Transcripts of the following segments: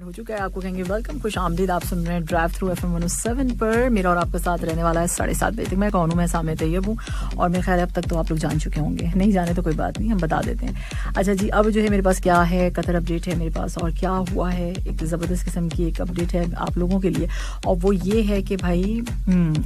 हो चुका है। आपको कहेंगे वेलकम, खुश आमदीद। आप सुन रहे हैं ड्राइव थ्रू FM 107 पर। मेरा और आपका साथ रहने वाला है 7:30 बजे तक। मैं कौन हूँ? मैं सामने तैयब हूँ और मेरे ख्याल अब तक तो आप लोग जान चुके होंगे। नहीं जाने तो कोई बात नहीं, हम बता देते हैं। अच्छा जी, अब जो है मेरे पास क्या है, कतर अपडेट है मेरे पास। और क्या हुआ है, एक ज़बरदस्त किस्म की एक अपडेट है आप लोगों के लिए। और वो ये है कि भाई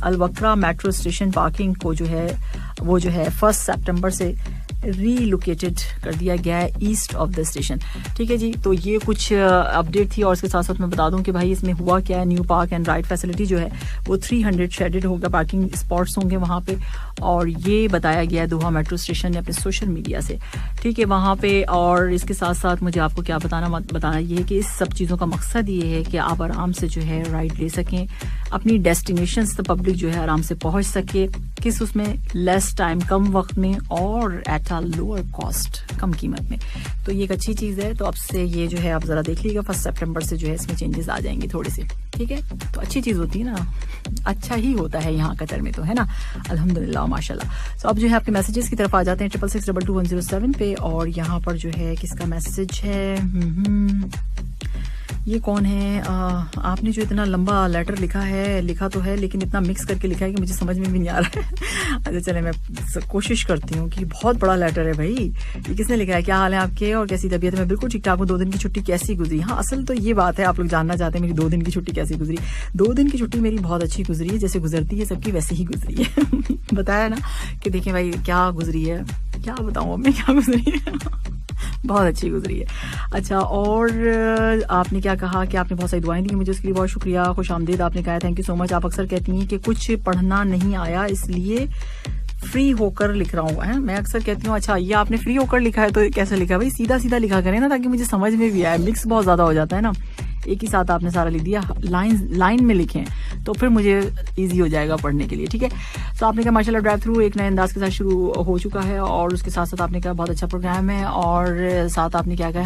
अलवक्रा मेट्रो स्टेशन पार्किंग को जो है वो जो है 1 सितंबर से रीलोकेटेड कर दिया गया है ईस्ट ऑफ द स्टेशन। ठीक है जी, तो ये कुछ अपडेट थी। और इसके साथ साथ मैं बता दूं कि भाई इसमें हुआ क्या है। New park and ride facility जो है वो 300 शेडेड होगा, पार्किंग स्पॉट्स होंगे वहाँ पे। और ये बताया गया है दोहा मेट्रो स्टेशन ने अपने सोशल मीडिया से। ठीक है, वहाँ पे। और इसके साथ साथ मुझे आपको क्या बताना ये है कि इस सब चीज़ों का मकसद ये है कि आप आराम से जो है राइड ले सकें, अपनी डेस्टिनेशन तक पब्लिक जो है आराम से पहुँच सके, किस उसमें लेस टाइम, कम वक्त में और एट अ लोअर कॉस्ट, कम कीमत में। तो ये एक अच्छी चीज़ है। तो अब से ये जो है आप ज़रा देख लीजिएगा, 1 सितंबर से जो है इसमें चेंजेस आ जाएंगे थोड़े से। ठीक है, तो अच्छी चीज़ होती है ना, अच्छा ही होता है यहाँ कतर में, तो है ना, अल्हम्दुलिल्लाह माशाल्लाह। तो अब जो है आपके मैसेजेस की तरफ आ जाते हैं 66622107 पे। और यहाँ पर जो है किसका मैसेज है, ये कौन है? आपने जो इतना लंबा लेटर लिखा है, लिखा तो है लेकिन इतना मिक्स करके लिखा है कि मुझे समझ में भी नहीं आ रहा है। अच्छा चले, मैं कोशिश करती हूँ कि बहुत बड़ा लेटर है भाई। ये किसने लिखा है? क्या हाल है आपके और कैसी तबीयत है? मैं बिल्कुल ठीक ठाक हूँ। 2 दिन की छुट्टी कैसी गुजरी? हाँ, असल तो ये बात है, आप लोग जानना चाहते हैं मेरी 2 दिन की छुट्टी कैसी गुजरी। 2 दिन की छुट्टी मेरी बहुत अच्छी गुजरी है, जैसे गुजरती है सबकी वैसे ही गुजरी है। बताया ना कि देखें भाई क्या गुजरी है, क्या बताऊँ अब मैं क्या गुजरी है। बहुत अच्छी गुजरी है। अच्छा, और आपने क्या कहा कि आपने बहुत सारी दुआएं दी मुझे, उसके लिए बहुत शुक्रिया, खुश आमदीद। आपने कहा थैंक यू सो मच। आप अक्सर कहती हैं कि कुछ पढ़ना नहीं आया इसलिए फ्री होकर लिख रहा हूँ। मैं अक्सर कहती हूँ अच्छा ये आपने फ्री होकर लिखा है, तो कैसे लिखा है भाई? सीधा सीधा लिखा करें ना, ताकि मुझे समझ में भी आए। मिक्स बहुत ज्यादा हो जाता है ना, एक ही साथ आपने सारा लिख दिया। लाइन में लिखें तो फिर मुझे इजी हो जाएगा पढ़ने के लिए। ठीक है, तो आपने कहा माशाल्लाह ड्राइव थ्रू एक नए अंदाज के साथ शुरू हो चुका है। और उसके साथ साथ आपने कहा बहुत अच्छा प्रोग्राम है। और साथ आपने क्या कहा,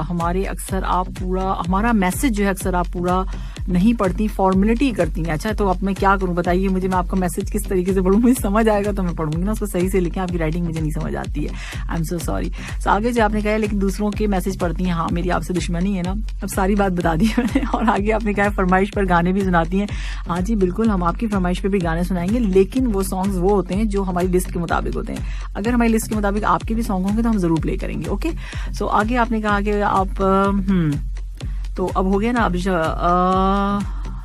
हमारे अक्सर आप पूरा, हमारा मैसेज जो है अक्सर आप पूरा नहीं पढ़ती, फॉर्मेलिटी करती हैं। अच्छा, तो अब मैं क्या करूं बताइए मुझे, मैं आपका मैसेज किस तरीके से पढ़ूं? मुझे समझ आएगा तो मैं पढ़ूंगी ना, उसको सही से लिखें। आपकी राइटिंग मुझे नहीं समझ आती है, आई एम सो सॉरी। तो आगे जो आपने कहा लेकिन दूसरों के मैसेज पढ़ती हैं, हाँ मेरी आपसे दुश्मनी है ना, अब सारी बात बता दी मैंने। और आगे आपने कहा फरमाइश पर गाने भी सुनाती हैं। हाँ जी बिल्कुल, हम आपकी फरमाइश पे भी गाने सुनाएंगे, लेकिन वो सॉन्ग्स वो होते हैं जो हमारी लिस्ट के मुताबिक होते हैं। अगर हमारी लिस्ट के मुताबिक आपके भी सॉन्ग होंगे तो हम जरूर प्ले करेंगे। ओके, सो आगे आपने कहा कि आप तो अब हो गया ना, अब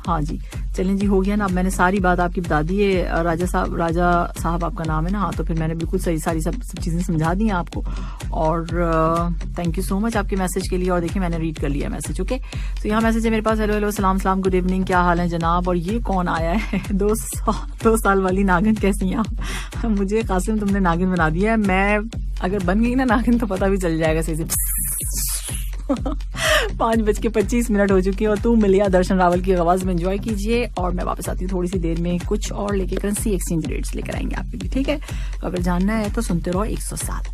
हाँ जी चलें जी, हो गया ना। अब मैंने सारी बात आपकी बता दी है। राजा साहब आपका नाम है ना? हाँ, तो फिर मैंने बिल्कुल सही सारी सब चीज़ें समझा दी हैं आपको। और थैंक यू सो मच आपके मैसेज के लिए। और देखिए मैंने रीड कर लिया मैसेज। ओके, तो यहाँ मैसेज है मेरे पास। हेलो सलाम सलाम, गुड इवनिंग, क्या हाल है जनाब? और ये कौन आया है? 2 साल वाली नागिन, कैसी हैं आप? मुझे कासिम तुमने नागिन बना दिया है। मैं अगर बन गई ना नागिन तो पता भी चल जाएगा सही से। 5:25 हो चुकी है और तू मिलिया दर्शन रावल की आवाज में एंजॉय कीजिए। और मैं वापस आती हूँ थोड़ी सी देर में, कुछ और लेके करेंसी एक्सचेंज रेट्स लेकर आएंगे आपके लिए। ठीक है, तो अगर जानना है तो सुनते रहो 107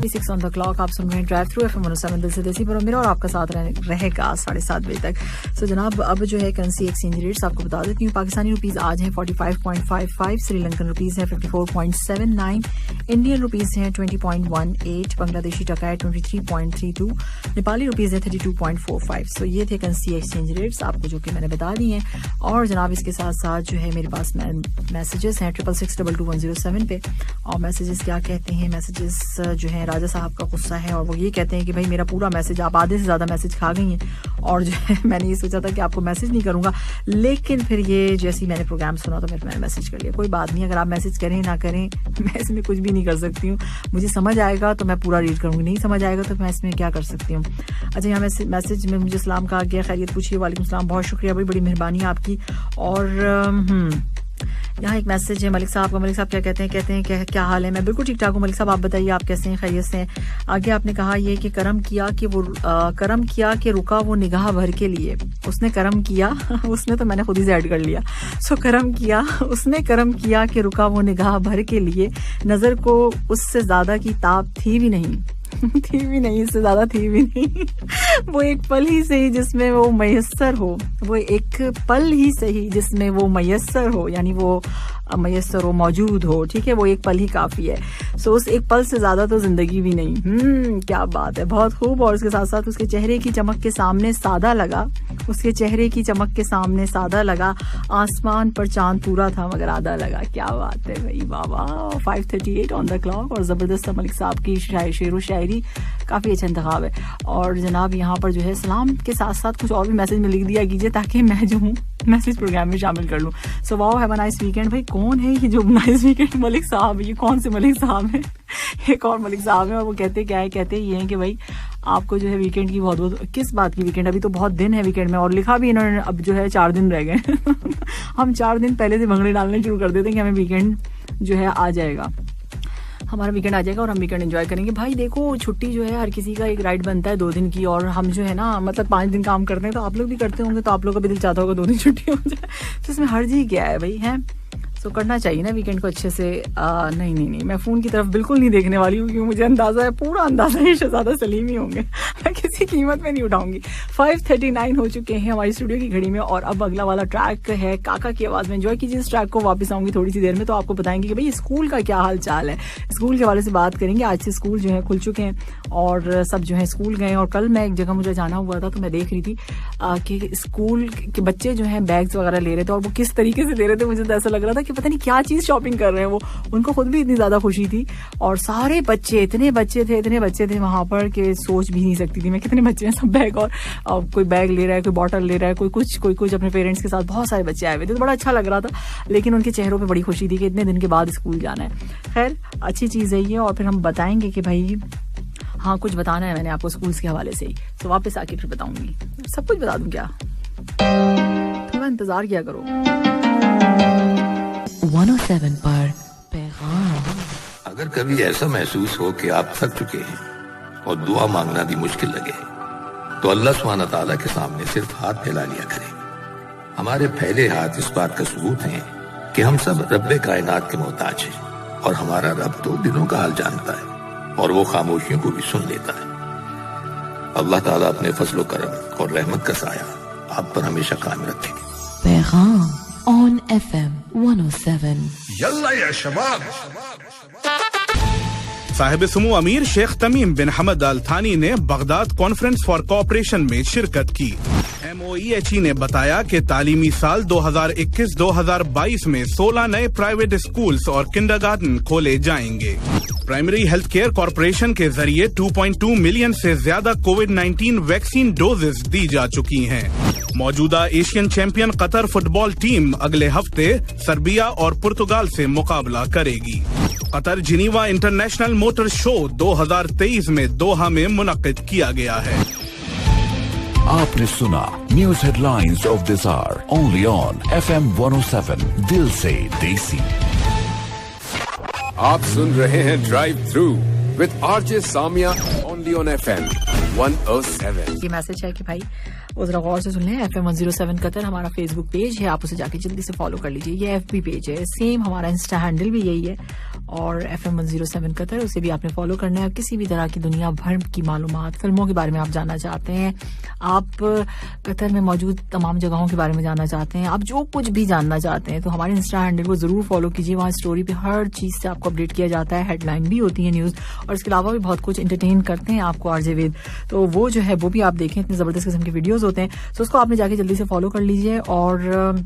6 ऑन द क्लॉक। आप सुन रहे हैं ड्राइव थ्रू FM 107 दिल से देसी पर। मेरा और आपका साथ रहेगा 7:30 बजे तक। सो जनाब, अब जो है करेंसी एक्सचेंज रेट्स आपको बता देती हूँ। पाकिस्तानी रुपीज आज हैं 45.55, श्रीलंकन रुपीज हैं 54.79, इंडियन रुपीज हैं 20.18, बांग्लादेशी टका है 23.32, नेपाली रुपीज है 32.45। सो ये थे करेंसी एक्सचेंज रेट्स आपको जो कि मैंने बता दी हैं। और जनाब इसके साथ साथ जो है मेरे पास मैसेजेस हैं 66622107 पे। और मैसेजेस क्या कहते हैं? मैसेजेस जो है राजा साहब का गुस्सा है और वो ये कहते हैं कि भाई मेरा पूरा मैसेज, आप आधे से ज्यादा मैसेज खा गई हैं। और जो है मैंने ये सोचा था कि आपको मैसेज नहीं करूंगा, लेकिन फिर ये जैसे ही मैंने प्रोग्राम सुना तो फिर मैंने मैसेज कर लिया। कोई बात नहीं, अगर आप मैसेज करें ना करें मैं इसमें कुछ भी नहीं कर सकती हूँ। मुझे समझ आएगा तो मैं पूरा रीड करूंगी, नहीं समझ आएगा तो मैं इसमें क्या कर सकती हूँ। अच्छा, यहाँ मैसेज में मुझे सलाम कहा गया, खैरियत पूछिए। वालेकुम सलाम, बहुत शुक्रिया भाई, बड़ी मेहरबानी आपकी। और यहाँ एक मैसेज है मलिक साहब का। मलिक साहब क्या कहते हैं क्या हाल है? मैं बिल्कुल ठीक ठाक हूँ मलिक साहब, आप बताइए आप कैसे हैं, खैरियत से हैं? आगे आपने कहा ये कि करम किया कि रुका वो निगाह भर के लिए। उसने करम किया उसने तो मैंने खुद ही से ऐड कर लिया। सो उसने करम किया कि रुका वो निगाह भर के लिए। नजर को उससे ज्यादा की ताब थी भी नहीं इससे ज्यादा थी भी नहीं। वो एक पल ही सही जिसमें वो मयस्सर हो, यानी वो मयस्सर हो, मौजूद हो। ठीक है, वो एक पल ही काफी है। सो उस एक पल से ज्यादा तो जिंदगी भी नहीं। क्या बात है, बहुत खूब। और उसके साथ साथ उसके चेहरे की चमक के सामने सादा लगा, उसके चेहरे की चमक के सामने सादा लगा, आसमान पर चांद पूरा था मगर आधा लगा। क्या बात है भाई, वाह। 5:38 ऑन द क्लॉक। और जबरदस्त मलिक साहब की शेर शायरी काफी अच्छा इंतखाब है। और जनाब यहाँ पर जो है सलाम के साथ साथ कुछ और भी मैसेज में लिख दिया कीजिए ताकि मैं जो हूँ मैसेज प्रोग्राम में शामिल कर लूँ। So wow, have a nice weekend. भाई कौन है ये जो नाइस वीकेंड मलिक साहब, ये कौन से मलिक साहब है? एक और मलिक साहब है और वो कहते क्या है, कहते ये हैं कि भाई आपको जो है वीकेंड की बहुत बहुत, किस बात की वीकेंड, अभी तो बहुत दिन है वीकेंड में। और लिखा भी इन्होंने अब जो है 4 दिन रह गए। हम 4 दिन पहले से भंगड़े डालने शुरू कर देते हैं कि हमें वीकेंड जो है आ जाएगा, हमारा वीकेंड आ जाएगा और हम वीकेंड एंजॉय करेंगे। भाई देखो छुट्टी जो है हर किसी का एक राइट बनता है 2 दिन की, और हम जो है ना मतलब 5 दिन काम करते हैं, तो आप लोग भी करते होंगे, तो आप लोग का भी दिल चाहता होगा 2 दिन छुट्टी हो जाए। तो इसमें हर्जी क्या है भाई, है सो करना चाहिए ना वीकेंड को अच्छे से। नहीं, मैं फोन की तरफ बिल्कुल नहीं देखने वाली हूँ क्योंकि मुझे अंदाजा है, पूरा अंदाजा है शहजादा सलीम ही होंगे। मैं किसी कीमत में नहीं उठाऊंगी। 5:39 हो चुके हैं हमारी स्टूडियो की घड़ी में और अब अगला वाला ट्रैक है काका की आवाज में। एंजॉय कीजिए इस ट्रैक को। वापस आऊंगी थोड़ी सी देर में तो आपको बताएंगे कि भाई स्कूल का क्या हाल चाल है। स्कूल के हवाले से बात करेंगे। आज से स्कूल जो है खुल चुके हैं और सब जो है स्कूल गए। और कल मैं एक जगह मुझे जाना हुआ था तो मैं देख रही थी कि स्कूल के बच्चे जो है बैग्स वगैरह ले रहे थे और वो किस तरीके से ले रहे थे, मुझे तो ऐसा लग रहा था कि पता नहीं क्या चीज शॉपिंग कर रहे हैं वो। उनको खुद भी इतनी ज्यादा खुशी थी और सारे बच्चे, इतने बच्चे थे वहां पर कि सोच भी नहीं सकती थी मैं कितने बच्चे हैं। सब बैग और कोई बैग ले रहा है, कोई बॉटल ले रहा है, कोई कुछ अपने पेरेंट्स के साथ। बहुत सारे बच्चे आए हुए थे तो बड़ा अच्छा लग रहा था, लेकिन उनके चेहरों पे बड़ी खुशी थी कि इतने दिन के बाद स्कूल जाना है। खैर अच्छी चीज है ये। और फिर हम बताएंगे कि भाई हाँ कुछ बताना है मैंने आपको स्कूल्स के हवाले से ही, तो वापस आके फिर बताऊंगी। सब कुछ बता दूं क्या, थोड़ा इंतजार किया करो। 107 पर पैगाम। अगर कभी ऐसा महसूस हो कि आप थक चुके हैं और दुआ मांगना भी मुश्किल लगे तो अल्लाह सुब्हान तआला के सामने सिर्फ हाथ फैला लिया करें। हमारे फैले हाथ इस बात का सबूत हैं कि हम सब रब्बे कायनात के मोहताज हैं और हमारा रब तो दिलों का हाल जानता है और वो खामोशियों को भी सुन लेता है। अल्लाह ताला अपने फजलो करम और रहमत का साया आप पर हमेशा कायम रखे। पैगाम ऑन FM 107। यल्ला या शबाब। साहिब सुमू अमीर शेख तमीम बिन हमद अल थानी ने बगदाद कॉन्फ्रेंस फॉर कोऑपरेशन में शिरकत की। MOEHE ने बताया कि तालीमी साल 2021-2022 में 16 नए प्राइवेट स्कूल्स और किंडरगार्टन खोले जाएंगे। प्राइमरी हेल्थ केयर कॉरपोरेशन के जरिए 2.2 मिलियन से ज्यादा कोविड-19 वैक्सीन डोजेस दी जा चुकी हैं। मौजूदा Asian champion Qatar football team अगले हफ्ते सर्बिया और पुर्तगाल से मुकाबला करेगी। Qatar Geneva international motor show 2023 में दोहा में मुनक्किद किया गया है। आपने सुना news headlines of this hour only on FM 107 दिल से देसी। आप सुन रहे हैं drive through with RJ Samia only on FM 107। ये मैसेज है कि भाई वो जरा गौर से सुन लें। FM 107 कतर हमारा फेसबुक पेज है, आप उसे जाके जल्दी से फॉलो कर लीजिए। ये FB पेज है, सेम हमारा इंस्टा हैंडल भी यही है और FM 107 कतर, उसे भी आपने फॉलो करना है। किसी भी तरह की दुनिया भर की मालूमात, फिल्मों के बारे में आप जानना चाहते हैं, आप कतर में मौजूद तमाम जगहों के बारे में जानना चाहते हैं, आप जो कुछ भी जानना चाहते हैं तो हमारे इंस्टा हैंडल को जरूर फॉलो कीजिए। वहाँ स्टोरी पे हर चीज से आपको अपडेट किया जाता है, हेडलाइन भी होती है न्यूज, और इसके अलावा भी बहुत कुछ एंटरटेन करते हैं आपको RJ वेद, तो वो जो है वो भी आप देखें, इतने जबरदस्त किस्म के वीडियोस होते हैं। तो उसको आपने जाके जल्दी से फॉलो कर लीजिए। और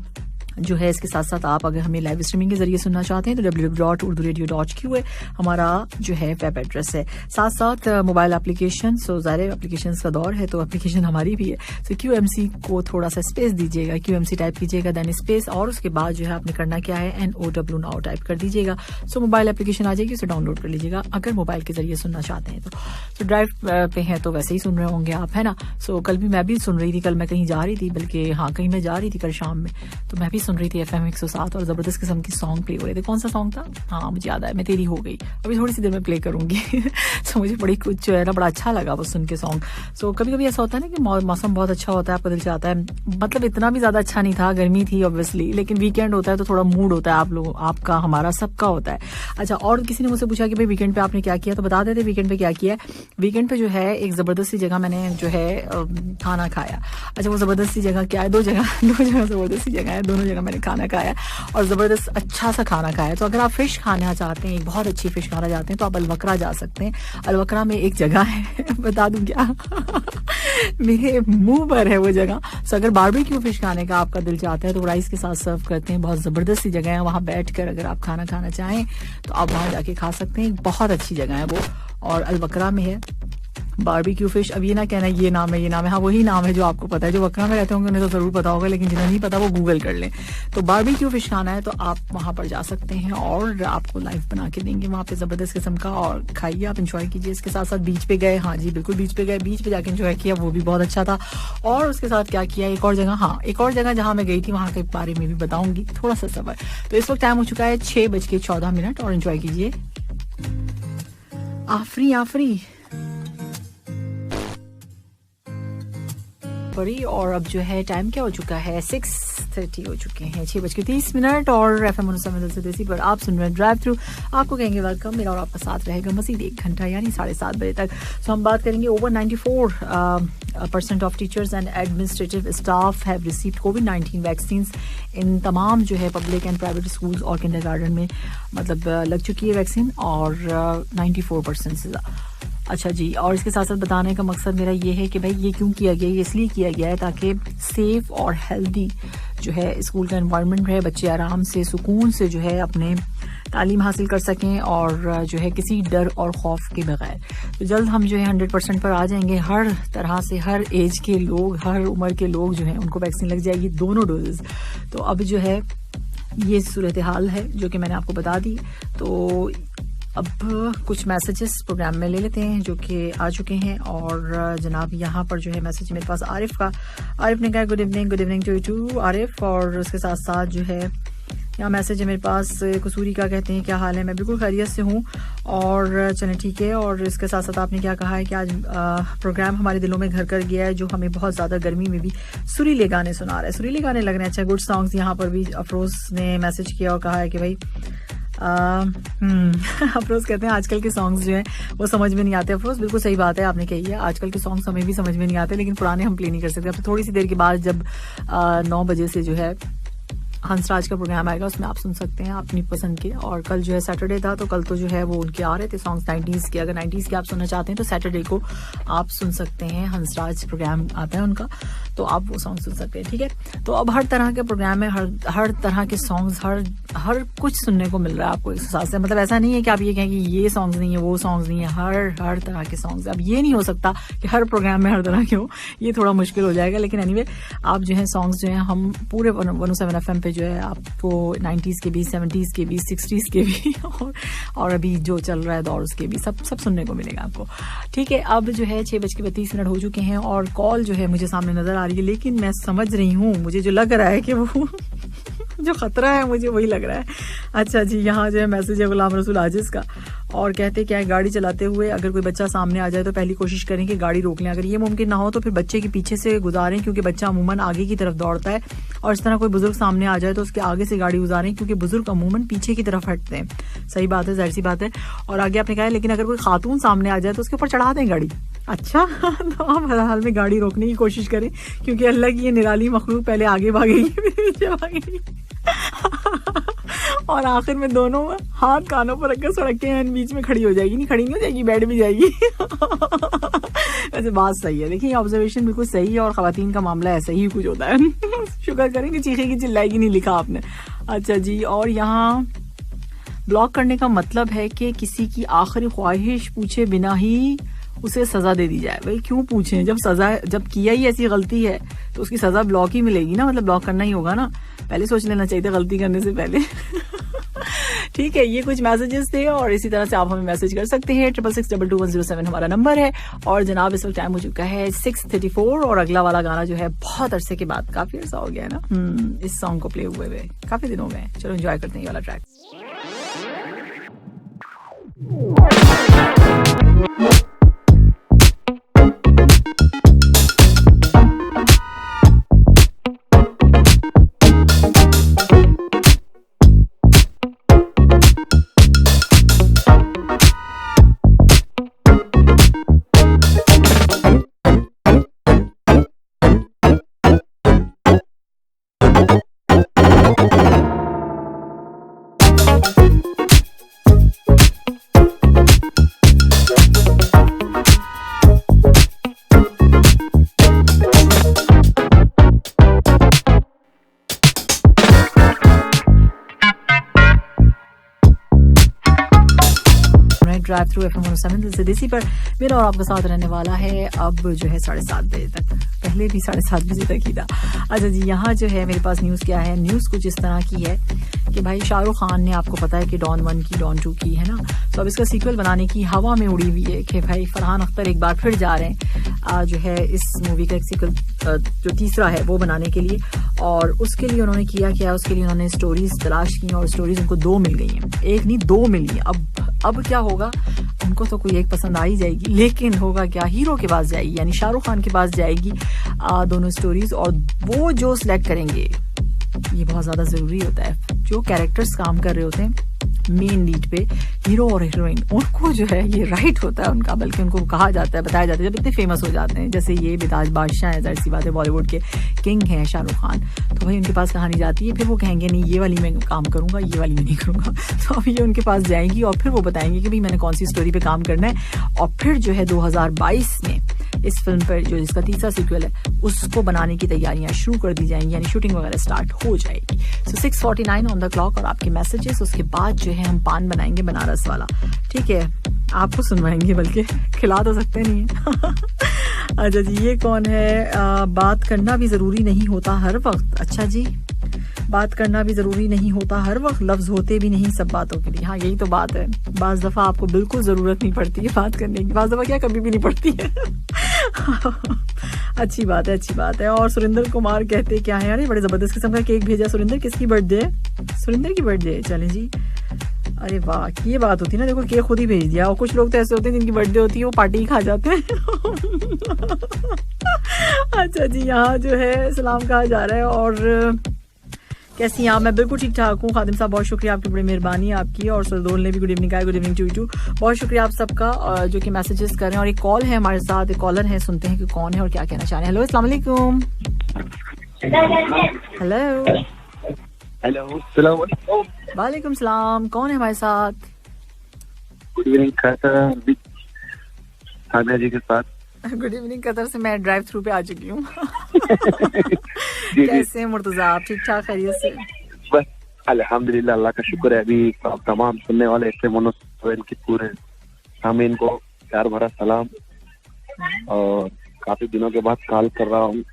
जो है इसके साथ साथ आप अगर हमें लाइव स्ट्रीमिंग के जरिए सुनना चाहते हैं तो www.urduradio.qa हमारा जो है वेब एड्रेस है। साथ साथ मोबाइल एप्लीकेशन, सो ज़ाहिर एप्लीकेशन का दौर है तो एप्लीकेशन हमारी भी है। सो QMC को थोड़ा सा स्पेस दीजिएगा, QMC टाइप कीजिएगा, देन स्पेस, और उसके बाद जो है आपने करना क्या है NOW नाउ टाइप कर दीजिएगा। सो मोबाइल एप्लीकेशन आ जाएगी, उसे डाउनलोड कर लीजिएगा अगर मोबाइल के जरिए सुनना चाहते हैं तो ड्राइव पे हैं तो वैसे ही सुन रहे होंगे आप, है ना। सो कल भी मैं भी सुन रही थी, कल मैं कहीं जा रही थी, बल्कि हाँ कहीं मैं जा रही थी कल शाम में, तो मैं भी सुन रही थी FM 107 और जबरदस्त किस्म की सॉन्ग प्ले हो रहे थे। कौन सा सॉन्ग था? हाँ मुझे याद आया, मैं तेरी हो गई, अभी थोड़ी सी देर में प्ले करूंगी। सो मुझे बड़ी कुछ जो है ना बड़ा अच्छा लगा वो सुन के सॉन्ग। सो कभी कभी ऐसा होता है ना कि मौसम बहुत अच्छा होता है, आपका दिल चाहता है, मतलब इतना भी ज्यादा अच्छा नहीं था, गर्मी थी ऑब्वियसली, लेकिन वीकेंड होता है तो थोड़ा मूड होता है आप लोग, आपका, हमारा, सबका होता है। अच्छा, और किसी ने मुझसे पूछा कि भाई वीकेंड पे आपने क्या किया, तो बता देते वीकेंड पे क्या किया है। वीकेंड पे जो है एक जबरदस्त सी जगह मैंने जो है खाना खाया। अच्छा, वो जबरदस्त सी जगह क्या है? दो जगह जबरदस्त सी जगह है, दोनों जगह मैंने खाना खाया है और ज़बरदस्त अच्छा सा खाना खाया है। तो अगर आप फ़िश खाना चाहते हैं, एक बहुत अच्छी फ़िश खाना चाहते हैं, तो आप अलवक्रा जा सकते हैं। अलवक्रा में एक जगह है बता दूं क्या मेरे मुंह पर है वो जगह। सो अगर बारबेक्यू फिश खाने का आपका दिल चाहता है तो राइस के साथ सर्व करते हैं। बहुत ज़बरदस्त सी जगह है, वहाँ बैठकर अगर आप खाना खाना चाहें तो आप वहाँ जाके खा सकते हैं। बहुत अच्छी जगह है वो, और अलवक्रा में है बारबेक्यू फिश। अब ये ना कहना ये नाम है, ये नाम है, हाँ वही नाम है जो आपको पता है। जो वक्रा में रहते होंगे उन्हें तो जरूर पता होगा, लेकिन जिन्हें नहीं पता वो गूगल कर लें। तो बारबेक्यू फिश खाना है तो आप वहां पर जा सकते हैं और आपको लाइव बना के देंगे वहां पे जबरदस्त किस्म का, और खाइए, आप इंजॉय कीजिए। इसके साथ साथ बीच पे गए, हाँ जी बिल्कुल बीच पे गए, बीच पे जाके इंजॉय किया, वो भी बहुत अच्छा था। और उसके साथ क्या किया, एक और जगह, हाँ एक और जगह जहां मैं गई थी वहां के बारे में भी बताऊंगी थोड़ा सा सफर। तो इस वक्त टाइम हो चुका है 6:14 और इंजॉय कीजिए आफरी पड़ी। और अब जो है टाइम क्या हो चुका है, 6:30 हो चुके हैं, 6:30 और FM 107 देसी पर आप सुन रहे हैं ड्राइव थ्रू। आपको कहेंगे वेलकम, मेरा और आपका साथ रहेगा मजीद 1 घंटा यानी 7:30 बजे तक। सो हम बात करेंगे over 94% of teachers and administrative staff have received कोविड-19 वैक्सीन। इन तमाम जो है पब्लिक एंड प्राइवेट स्कूल्स और किंडरगार्टन में मतलब लग चुकी है वैक्सीन, और 94% से अच्छा जी। और इसके साथ साथ बताने का मकसद मेरा ये है कि भाई ये क्यों किया गया, ये इसलिए किया गया है ताकि सेफ और हेल्दी जो है स्कूल का एनवायरनमेंट रहे, बच्चे आराम से सुकून से जो है अपने तालीम हासिल कर सकें और जो है किसी डर और खौफ के बगैर। तो जल्द हम जो है 100% पर आ जाएंगे। हर तरह से हर एज के लोग, हर उम्र के लोग जो हैं उनको वैक्सीन लग जाएगी, दोनों डोजेज। तो अब जो है ये सूरत हाल है जो कि मैंने आपको बता दी। तो अब कुछ मैसेजेस प्रोग्राम में ले लेते हैं जो कि आ चुके हैं, और जनाब यहाँ पर जो है मैसेज मेरे पास आरिफ का। आरिफ ने कहा गुड इवनिंग टू आरिफ। और उसके साथ साथ जो है यहाँ मैसेज है मेरे पास, कसूरी का कहते हैं क्या हाल है, मैं बिल्कुल खैरियत से हूँ और चलें ठीक है। और इसके साथ साथ आपने क्या कहा है कि आज प्रोग्राम हमारे दिलों में घर कर गया है, जो हमें बहुत ज़्यादा गर्मी में भी सुरीले गाने सुना रहा है। सुरीले गाने लग रहे हैं, अच्छा गुड सॉन्ग्स। यहाँ पर भी अफरोज ने मैसेज किया और कहा है कि भाई अफरोज कहते हैं आजकल के सॉन्ग्स जो हैं वो समझ में नहीं आते। अफरोज बिल्कुल सही बात है, आपने कही है, आजकल के सॉन्ग्स हमें भी समझ में नहीं आते, लेकिन पुराने हम प्ले नहीं कर सकते। अब तो थोड़ी सी देर के बाद जब 9 बजे से जो है हंसराज का प्रोग्राम आएगा उसमें आप सुन सकते हैं अपनी पसंद के। और कल जो है सैटरडे था तो कल तो जो है वो उनके आ रहे थे सॉन्ग्स 90s के। अगर 90s के आप सुनना चाहते हैं तो सैटरडे को आप सुन सकते हैं, हंसराज प्रोग्राम आता है उनका, तो आप वो सॉन्ग सुन सकते हैं ठीक है। तो अब हर तरह के प्रोग्राम में हर तरह के सॉन्ग्स हर कुछ सुनने को मिल रहा है आपको एक साथ से। मतलब ऐसा नहीं है कि आप ये कहें कि ये सॉन्ग्स नहीं है वो सॉन्ग्स नहीं है, हर तरह के सॉन्ग्स। अब ये नहीं हो सकता कि हर प्रोग्राम में हर तरह के हो, ये थोड़ा मुश्किल हो जाएगा। लेकिन एनीवे आप जो है सॉन्ग्स जो है हम पूरे 107 FM पे जो है आपको 90s के भी, 70s के भी, 60s के भी और अभी जो चल रहा है दौर उसके भी सब सुनने को मिलेगा आपको ठीक है। अब जो है 6:32 हो चुके हैं और कॉल जो है मुझे सामने नजर आ रही है, लेकिन मैं समझ रही हूँ, मुझे जो लग रहा है कि वो जो खतरा है मुझे वही लग रहा है। अच्छा जी, यहाँ जो है मैसेज है गुलाम रसूल आजिज का, और कहते क्या है गाड़ी चलाते हुए अगर कोई बच्चा सामने आ जाए तो पहली कोशिश करें कि गाड़ी रोक लें। अगर ये मुमकिन ना हो तो फिर बच्चे के पीछे से गुजारें, क्योंकि बच्चा अमूमन आगे की तरफ दौड़ता है। और इस तरह कोई बुजुर्ग सामने आ जाए तो उसके आगे से गाड़ी गुजारें, क्योंकि बुजुर्ग अमूमन पीछे की तरफ हटते हैं। सही बात है, जाहिर सी बात है। और आगे आपने कहा है लेकिन अगर कोई खातून सामने आ जाए तो उसके ऊपर चढ़ा दें गाड़ी। अच्छा तो आप हर हाल में गाड़ी रोकने की कोशिश करें, क्योंकि अल्लाह की ये निराली मखलूक पहले आगे भागेगी फिर पीछे भागेगी और आखिर में दोनों हाथ कानों पर रखकर सड़क के बीच में खड़ी हो जाएगी। नहीं खड़ी नहीं हो जाएगी, बैठ भी जाएगी वैसे बात सही है, देखिए ऑब्जर्वेशन बिल्कुल सही है और खवातीन का मामला ऐसा ही कुछ होता है शुक्र करें कि चीखेगी चिल्लाएगी नहीं लिखा आपने। अच्छा जी, और यहाँ ब्लॉक करने का मतलब है कि किसी की आखिरी ख्वाहिश पूछे बिना ही उसे सजा दे दी जाए। भाई क्यों पूछें, जब किया ही ऐसी गलती है तो उसकी सजा ब्लॉक ही मिलेगी ना, मतलब ब्लॉक करना ही होगा ना, पहले सोच लेना चाहिए था गलती करने से पहले ठीक है। ये कुछ मैसेजेस थे और इसी तरह से आप हमें मैसेज कर सकते हैं। 66622107 हमारा नंबर है। और जनाब इस वक्त टाइम हो चुका है 6:34 और अगला वाला गाना जो है बहुत अरसे के बाद, काफी अरसा हो गया है ना इस सॉन्ग को प्ले हुए काफी दिन हो गए। चलो एंजॉय करते हैं ये वाला ट्रैक। ड्राइव थ्रू FM 107 दिल से देसी पर मेरा और आपका साथ रहने वाला है अब जो है 7:30 बजे तक, पहले भी 7:30 बजे तक ही था। अच्छा जी, यहाँ जो है मेरे पास न्यूज़ क्या है, न्यूज़ कुछ इस तरह की है कि भाई शाहरुख खान ने, आपको पता है कि डॉन 1 की डॉन 2 की है ना, तो अब इसका सीक्वल बनाने की हवा में उड़ी हुई है कि भाई फरहान अख्तर एक बार फिर जा रहे हैं जो है इस मूवी का एक सीक्वल जो तीसरा है वो बनाने के लिए। और उसके लिए उन्होंने किया क्या, उसके लिए उन्होंने स्टोरीज तलाश की और स्टोरीज उनको 2 मिल गई हैं, एक नहीं 2 मिली हैं। अब क्या होगा, उनको तो कोई एक पसंद आ ही जाएगी, लेकिन होगा क्या, हीरो के पास जाएगी यानी शाहरुख खान के पास जाएगी दोनों स्टोरीज, और वो जो सिलेक्ट करेंगे, ये बहुत ज्यादा जरूरी होता है, जो कैरेक्टर्स काम कर रहे होते हैं मेन लीड पे, हीरो और हीरोइन, उनको जो है ये राइट होता है उनका, बल्कि उनको कहा जाता है, बताया जाता है जब इतने फेमस हो जाते हैं, जैसे ये बिताज बादशाह है, जाहिर सी बात है बॉलीवुड के किंग हैं शाहरुख खान, तो भाई उनके पास कहानी जाती है, फिर वो कहेंगे नहीं ये वाली मैं काम करूंगा, ये वाली मैं नहीं करूंगा, तो अब ये उनके पास जाएंगी और फिर वो बताएंगे कि भाई मैंने कौन सी स्टोरी पे काम करना है, और फिर जो है 2022 में इस फिल्म पर जो जिसका तीसरा सीक्वल है उसको बनाने की तैयारियां शुरू कर दी जाएंगी, यानी शूटिंग वगैरह स्टार्ट हो जाएगी। सो 6:49 ऑन द क्लॉक, और आपके मैसेजेस, उसके बाद जो है हम पान बनाएंगे बनारस वाला, ठीक है, आपको सुनवाएंगे, बल्कि खिला तो सकते नहीं है। अच्छा जी, ये कौन है, बात करना भी जरूरी नहीं होता हर वक्त, अच्छा जी, बात करना भी जरूरी नहीं होता हर वक्त, लफ्ज होते भी नहीं सब बातों के लिए, हाँ यही तो बात है, बाज दफा आपको बिल्कुल जरूरत नहीं पड़ती है बात करने की, बाज दफा क्या कभी भी नहीं पड़ती है। अच्छी बात है, अच्छी बात है। और सुरेंद्र कुमार कहते क्या है, अरे बड़े जबरदस्त किस्म का केक भेजा सुरेंद्र, किसकी बर्थडे है, सुरेंद्र की बर्थडे है, चलें जी, अरे वाह, ये बात होती है ना, देखो केक खुद ही भेज दिया, और कुछ लोग तो ऐसे होते हैं जिनकी बर्थडे होती है वो पार्टी ही खा जाते हैं। अच्छा जी, यहाँ जो है सलाम कहा जा रहा है, और कैसी हैं आप, मैं बिल्कुल ठीक ठाक हूँ खादिम साहब, बहुत शुक्रिया आपकी, बड़ी मेहरबानी आपकी, और सरदोल ने भी गुड इवनिंग कहा, गुड इवनिंग टू यू, बहुत शुक्रिया आप सबका जो कि मैसेजेस कर रहे हैं। और एक कॉल है हमारे साथ, एक कॉलर है, सुनते हैं कि कौन है और क्या कहना चाह रहे हैं। हेलो, अस्सलाम वालेकुम। हेलो हेलो, वालेकुम सलाम, कौन है हमारे साथ? गुड इवनिंग सानिया जी के साथ। गुड इवनिंग कतर से, मैं ड्राइव थ्रू पे आ चुकी हूँ। कैसे हैं मुर्तजा, आप ठीक ठाक खैरियत से? बस अल्हम्दुलिल्लाह, अल्लाह का शुक्र है। अभी तमाम सुनने वाले FM 107 के पूरे सामीन को प्यार भरा सलाम, और काफी दिनों के बाद कॉल कर रहा हूँ।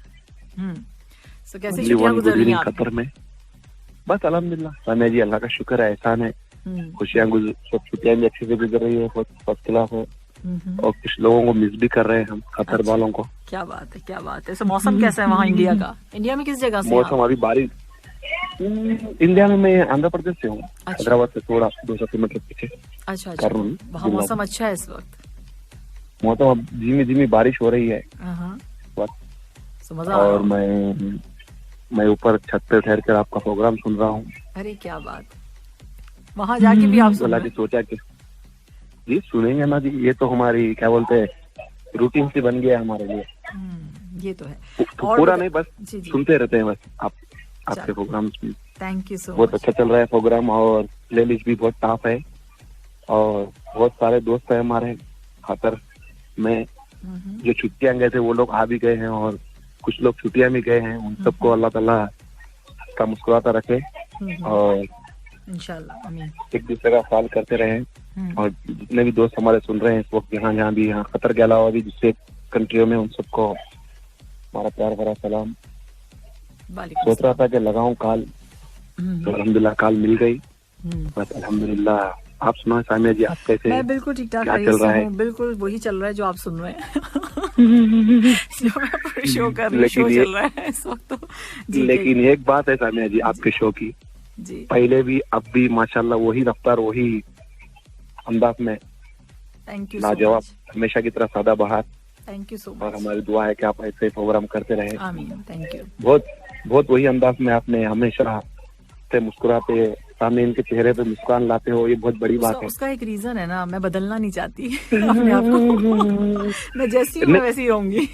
तो कैसे छुट्टियां गुजर रही हैं कतर में? बस अल्हम्दुलिल्लाह सानिया जी, अल्लाह का शुक्र है, एहसान है, खुशियाँ सब छुट्टियाँ भी अच्छे से गुजर रही है, बहुत फर्स्ट क्लास है, और कुछ लोगों को मिस भी कर रहे हैं हम, कतर वालों को। क्या बात है, क्या बात है। तो मौसम कैसा है वहाँ इंडिया का? इंडिया में किस जगह से? मौसम अभी बारिश, इंडिया में मैं आंध्र प्रदेश से हूँ, हैदराबाद से थोड़ा 200 किलोमीटर पीछे। अच्छा अच्छा, वहाँ मौसम अच्छा है इस वक्त? मौसम अब धीमी धीमी बारिश हो रही है, और मैं ऊपर छत पे ठहर कर आपका प्रोग्राम सुन रहा हूँ। अरे क्या बात, वहाँ जाके भी आप सुन रहे हैं? सोचा कि जी सुनेंगे ना जी, ये तो हमारी क्या बोलते हैं रूटीन सी बन गया है हमारे लिए। ये तो है, पूरा नहीं, बस सुनते रहते हैं बस आपके program. Thank you so much, बहुत अच्छा चल रहा है प्रोग्राम, और प्लेलिस्ट भी बहुत टॉप है, और बहुत सारे दोस्त है हमारे खातर में जो छुट्टियां गए थे वो लोग आ भी गए हैं, और कुछ लोग छुट्टियां भी गए हैं, उन सबको अल्लाह ताला का मुस्कुराता रखे, और इंशाल्लाह आमीन, एक दूसरे का ख्याल करते रहे। और जितने भी दोस्त हमारे सुन रहे हैं इस वक्त, जहाँ भी, यहाँ कतर के अलावा भी दूसरे कंट्रियों में, उन सबको हमारा प्यार भरा सलाम। सोच रहा था कि लगाऊं कॉल, तो अल्हम्दुलिल्लाह कॉल मिल गई, बस अल्हम्दुलिल्लाह। आप सुना सामिया जी, आप कैसे? मैं बिल्कुल ठीक ठाक चल रहा है? बिल्कुल वही चल रहा है जो आप सुन रहे हैं। शो कर रही, शो चल रहा है इस वक्त तो। लेकिन एक बात है सामिया जी, आपके शो की जी, पहले भी अब भी माशाल्लाह वही रफ्तार, वही अंदाज में, थैंक यू, लाजवाब, हमेशा की तरह सादा बहार। थैंक यू सो मच, और हमारी दुआ है कि आप ऐसे प्रोग्राम करते रहे। आमीन, थैंक यू। बहुत वही अंदाज में आपने हमेशा से मुस्कुराते, सामने इनके चेहरे पे मुस्कान लाते हो, ये बहुत बड़ी बात है। उसका एक रीजन है ना, मैं बदलना नहीं चाहती अपने आप को। मैं जैसी हूँ वैसी रहूंगी।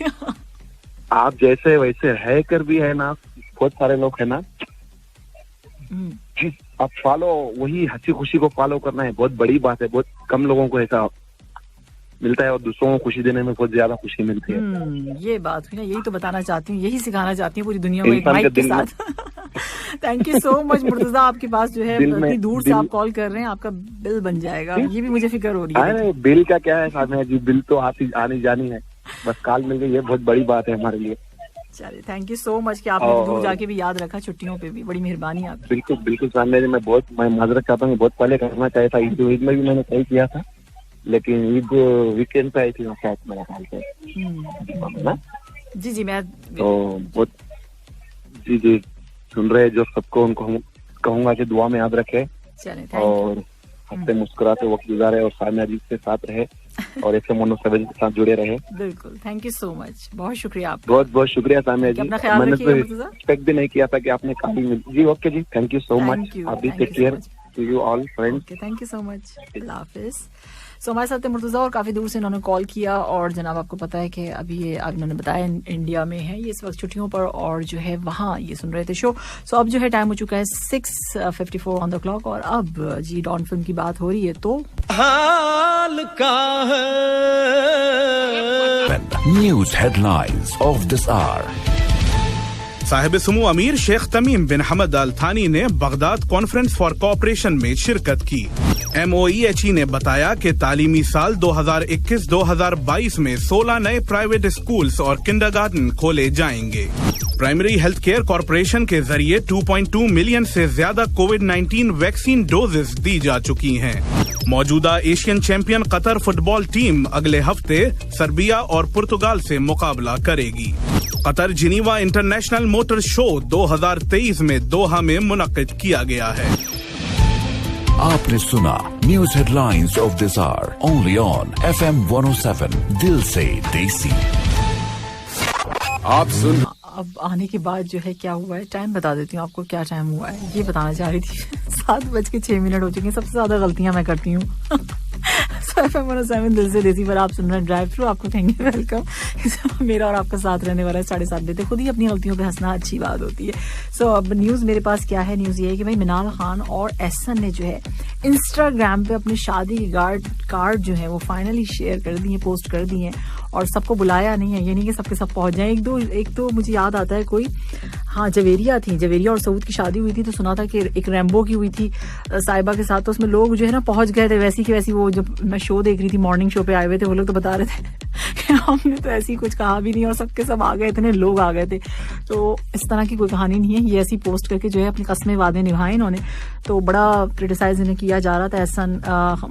आप जैसे वैसे है कर भी है ना, बहुत सारे लोग है ना, आप फॉलो, वही हंसी खुशी को फॉलो करना है, बहुत बड़ी बात है। बहुत कम लोगों को ऐसा मिलता है, और दूसरों को खुशी देने में बहुत ज्यादा खुशी मिलती है। ये बात हुई ना, यही तो बताना चाहती हूँ, यही सिखाना चाहती हूँ पूरी दुनिया को एक माइक के साथ। Thank you so much Murtaza, आपके पास जो है इतनी दूर से आप कॉल कर रहे हैं, आपका बिल बन जाएगा, ये भी मुझे फिक्र हो रही है। बिल का क्या है सामने जी, बिल तो आनी जानी है, बस कॉल मिल गई, ये बहुत बड़ी बात है हमारे लिए। चलिए थैंक यू सो मच कि आपने दूर जाके भी याद रखा, छुट्टियों पे भी, बड़ी मेहरबानी आपकी। बिल्कुल बिल्कुल सामने जी, मैं माजरत चाहता हूँ, बहुत पहले करना चाहिए था, ईद में भी मैंने तय किया था, लेकिन ईद वीकेंड पे आई थी शायद मेरा ख्याल से। जी मैं तो बहुत जी सुन रहे जो सबको, उनको कहूंगा कि दुआ में याद रखे और हंसते मुस्कुराते वक्त गुजारे और सामने अजीब के साथ रहे और FM 107 के साथ जुड़े रहे। बिल्कुल, थैंक यू सो मच, बहुत शुक्रिया आपका। बहुत बहुत शुक्रिया सामने जी, मैंने तो एक्सपेक्ट भी नहीं किया था कि आपने कॉल मिल जी। ओके जी, थैंक यू सो मच, आप भी take care, to you all friends, thank you so much, अल्लाह हाफिज। सो हमारे साथ मुर्तजा और काफ़ी दूर से इन्होंने कॉल किया और जनाब आपको पता है कि अभी ये इन्होंने बताया इंडिया में है ये इस वक्त छुट्टियों पर और जो है वहाँ ये सुन रहे थे शो। सो अब जो है टाइम हो चुका है 6:54 ऑन द क्लॉक और अब जी डॉन फिल्म की बात हो रही है तो हाल का है news headlines of this hour. साहिब सुमू अमीर शेख तमीम बिन हमद अल थानी ने बगदाद कॉन्फ्रेंस फॉर कोऑपरेशन में शिरकत की। MOEHE ने बताया कि तालीमी साल 2021-2022 में 16 नए प्राइवेट स्कूल्स और किंडरगार्टन खोले जाएंगे। प्राइमरी हेल्थ केयर कॉरपोरेशन के जरिए 2.2 मिलियन से ज्यादा कोविड-19 वैक्सीन डोजेस दी जा चुकी हैं। मौजूदा Asian champion Qatar football team अगले हफ्ते सर्बिया और पुर्तगाल से मुकाबला करेगी। Qatar Geneva international motor show 2023 में दोहा में मुनक्किद किया गया है। आपने सुना news headlines of this hour only on FM 107 दिल से देसी। आप सुन अब आने के बाद जो है क्या हुआ है, टाइम बता देती हूँ आपको क्या टाइम हुआ है, ये बताना चाह रही थी। 7:06 हो चुके हैं, सबसे ज्यादा गलतियां मैं करती हूँ। FM 107 दिल से देसी पर आप सुन रहे हैं ड्राइव थ्रू, आपको कहेंगे वेलकम। मेरा और आपका साथ रहने वाला है 7:30 बजे। खुद ही अपनी गलतियों पे हंसना अच्छी बात होती है। सो अब न्यूज मेरे पास क्या है, न्यूज ये है कि भाई मिनाल खान और एहसन ने जो है इंस्टाग्राम पे अपनी शादी की कार्ड जो है वो फाइनली शेयर कर दिए, पोस्ट कर दिए और सबको बुलाया नहीं है, ये नहीं कि सबके सब पहुंच जाए। एक तो मुझे याद आता है कोई, हाँ जवेरिया और सऊद की शादी हुई थी तो सुना था कि एक रैम्बो की हुई थी साहिबा के साथ, तो उसमें लोग जो है ना पहुंच गए थे वैसी की वैसी। वो जब मैं शो देख रही थी, मॉर्निंग शो पे आए हुए थे वो लोग, तो बता रहे थे कि हमने तो ऐसी कुछ कहा भी नहीं और सबके सब आ गए, इतने लोग आ गए थे। तो इस तरह की कोई कहानी नहीं है, ये ऐसी पोस्ट करके जो है अपनी कस्में वादे निभाए इन्होंने। तो बड़ा क्रिटिसाइज इन्हें किया जा रहा था एहसन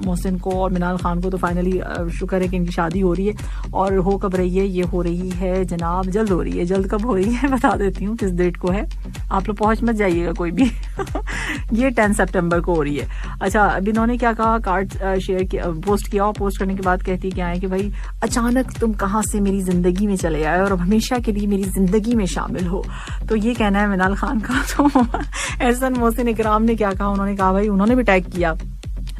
मोहसिन को और मिनाल खान को। तो फाइनली शुक्र है कि इनकी शादी हो रही है और हो कब रही है, ये हो रही है जनाब, जल्द हो रही है। जल्द कब हो रही है बता देती हूँ, किस डेट को है, आप लोग पहुंच मत जाइएगा कोई भी। ये 10 सितंबर को हो रही है। अच्छा, अब इन्होंने क्या कहा, कार्ड शेयर किया, पोस्ट किया और पोस्ट करने के बाद कहती क्या है कि भाई अचानक तुम कहाँ से मेरी जिंदगी में चले आए और अब हमेशा के लिए मेरी जिंदगी में शामिल हो। तो ये कहना है मिनाल खान का। तो एहसन मोहसिन इकराम ने क्या कहा, उन्होंने कहा भाई, उन्होंने भी टैग किया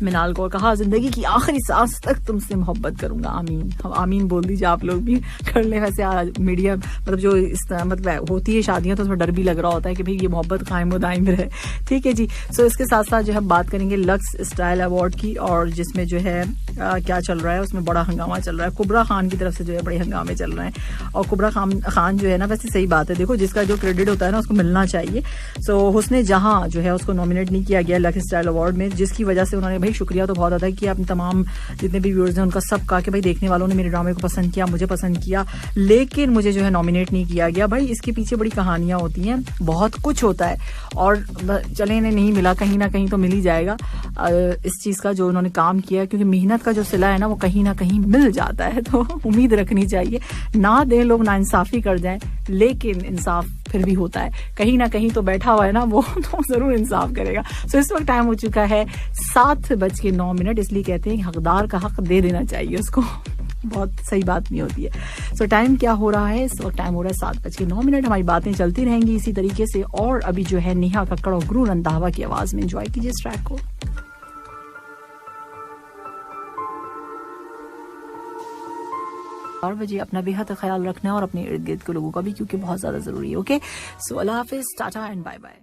मिनाल को, कहा जिंदगी की आखिरी सांस तक तुमसे मोहब्बत करूंगा, आमीन। हम आमीन बोल दीजिए, आप लोग भी कर ले। वैसे मीडिया मतलब जो इस मतलब होती है शादियां तो उसमें डर भी लग रहा होता है कि भाई ये मोहब्बत कायम व दायम रहे, ठीक है जी। सो इसके साथ साथ जो है बात करेंगे लक्स स्टाइल अवार्ड की, और जिसमें जो है क्या चल रहा है, उसमें बड़ा हंगामा चल रहा है। कुबरा खान की तरफ से जो है बड़े हंगामे चल रहे हैं और कुबरा खान जो है ना, वैसे सही बात है, देखो जिसका जो क्रेडिट होता है ना उसको मिलना चाहिए। सो हुस्ने जहां जो है उसको नॉमिनेट नहीं किया गया लक्स स्टाइल अवार्ड में, जिसकी वजह से उन्होंने, भाई शुक्रिया तो बहुत अदा किया अपने तमाम जितने भी व्यूअर्स हैं उनका, सब कहा कि भाई देखने वालों ने मेरे ड्रामे को पसंद किया, मुझे पसंद किया, लेकिन मुझे जो है नॉमिनेट नहीं किया गया। भाई इसके पीछे बड़ी कहानियां होती हैं, बहुत कुछ होता है और चले इन्हें नहीं मिला, कहीं ना कहीं तो मिल ही जाएगा इस चीज का जो उन्होंने काम किया है, क्योंकि मेहनत का जो सिला है ना वो कहीं ना कहीं मिल जाता है। तो उम्मीद रखनी चाहिए, ना दे लोग ना इंसाफी कर जाएं, लेकिन इंसाफ फिर भी होता है, कहीं ना कहीं तो बैठा हुआ है ना वो तो जरूर इंसाफ करेगा। सो इस वक्त टाइम हो चुका है 7:09, इसलिए कहते हैं कि हकदार का हक दे देना चाहिए उसको, बहुत सही बात नहीं होती है। सो टाइम क्या हो रहा है, इस वक्त टाइम हो रहा है 7:09। हमारी बातें चलती रहेंगी इसी तरीके से, और अभी जो है नेहा कक्कड़ और गुरु रंधावा की आवाज में एंजॉय कीजिए इस ट्रैक को। बजे अपना बेहद ख्याल रखना है और अपने इर्द गिर्द के लोगों का भी, क्योंकि बहुत ज्यादा जरूरी है। ओके, सो अल्लाह हाफिज, टाटा एंड बाय बाय।